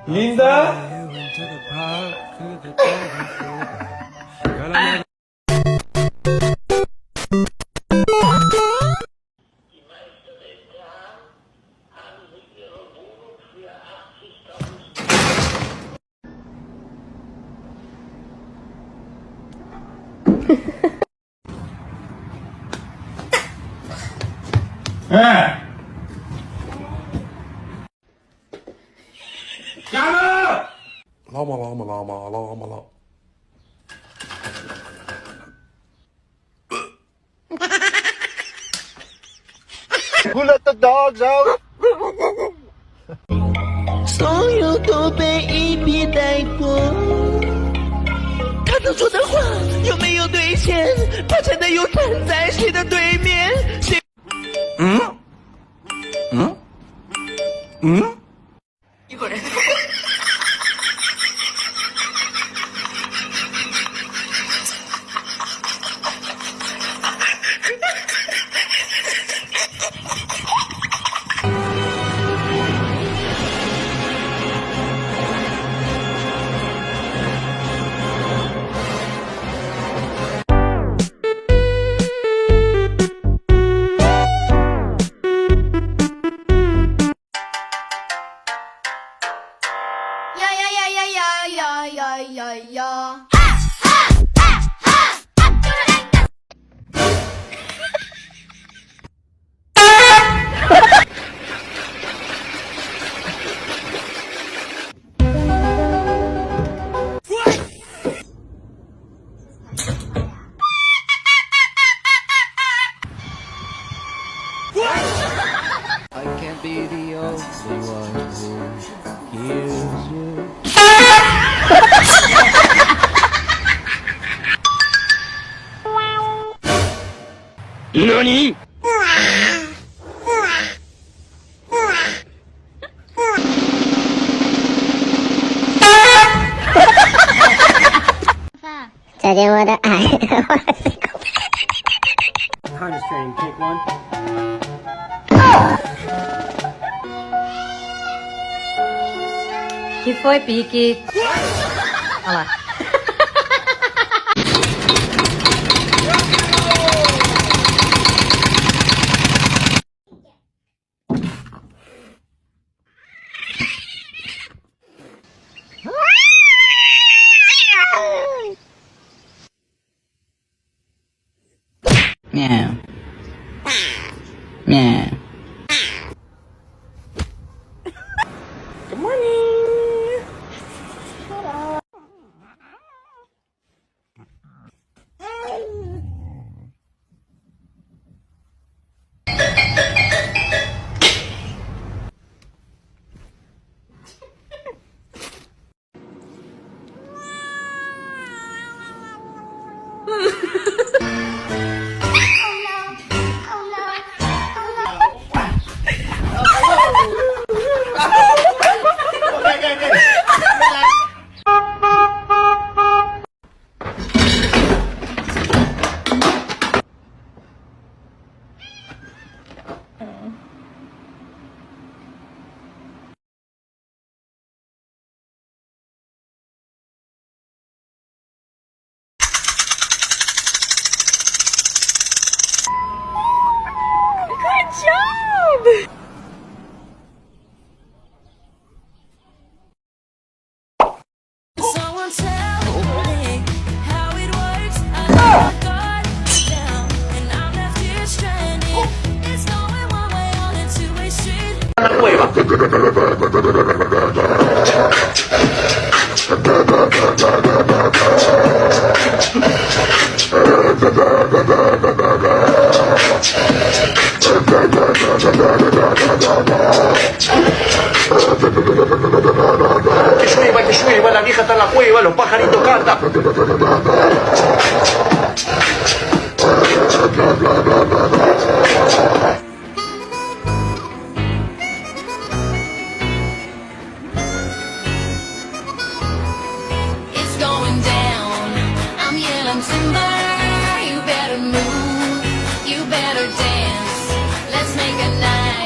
Linda? Llama. Who let the dogs out? 所有都被一笔带过。他能说的话有没有兑现？他真的又站在谁的对面？谁？一会儿。呀！I can't be the only one who hears you. 何？再见我的爱。Concentrating, take one. Que foi, Pique? Olha lá. Meow. Meow. Good morning. Que llueva, la vieja está en la cueva, los pajaritos cantan. It's going down. I'm yelling timber. You better move. You better dance. Let's make a night.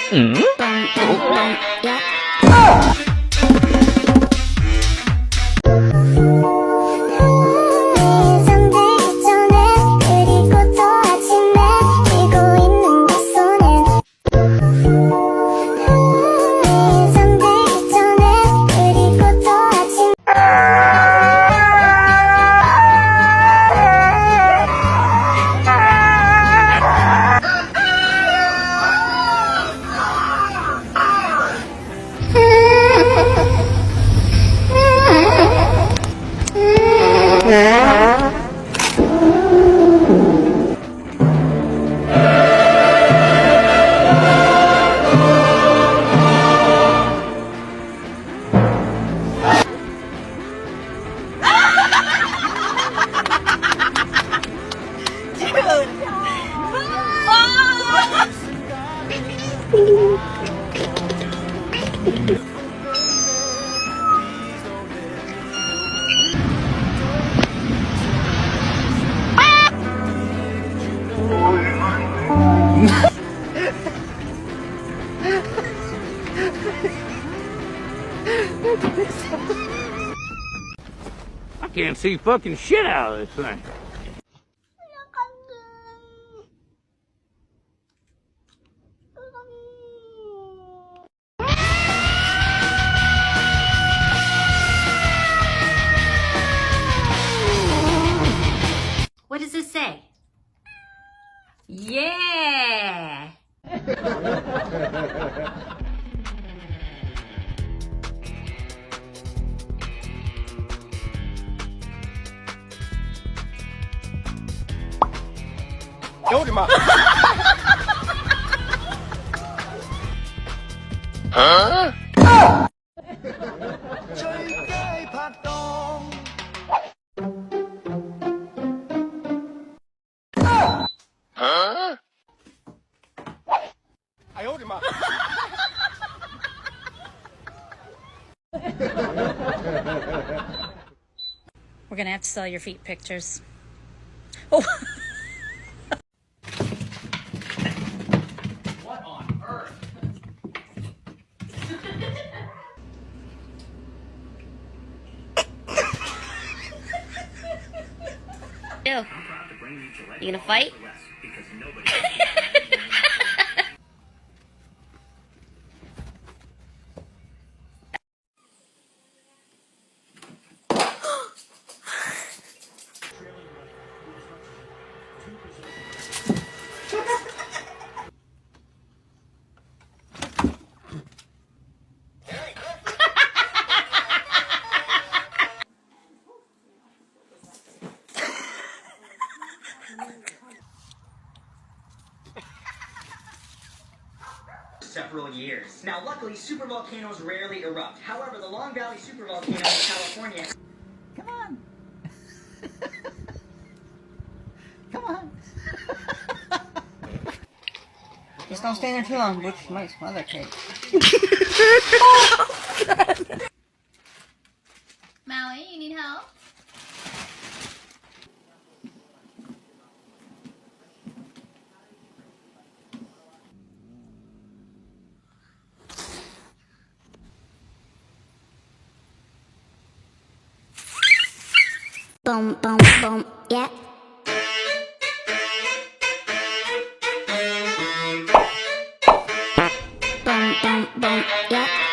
잠들기 전에 그리고 또 아침에 뛰고 있는 그 손엔 잠들기 전에 그리고 또 아침에 I can't see fucking shit out of this thing. What does this say? Yeah! We're gonna have to sell your feet pictures. Oh! What on earth? Ew. You gonna fight? Several years. Now, luckily, supervolcanoes rarely erupt. However, the Long Valley supervolcano in California. Come on. Come on. Just don't stay there too long, which might smell like cake. Maui, you need help? boom, boom, boom, yeah. Boom, boom, boom, yeah.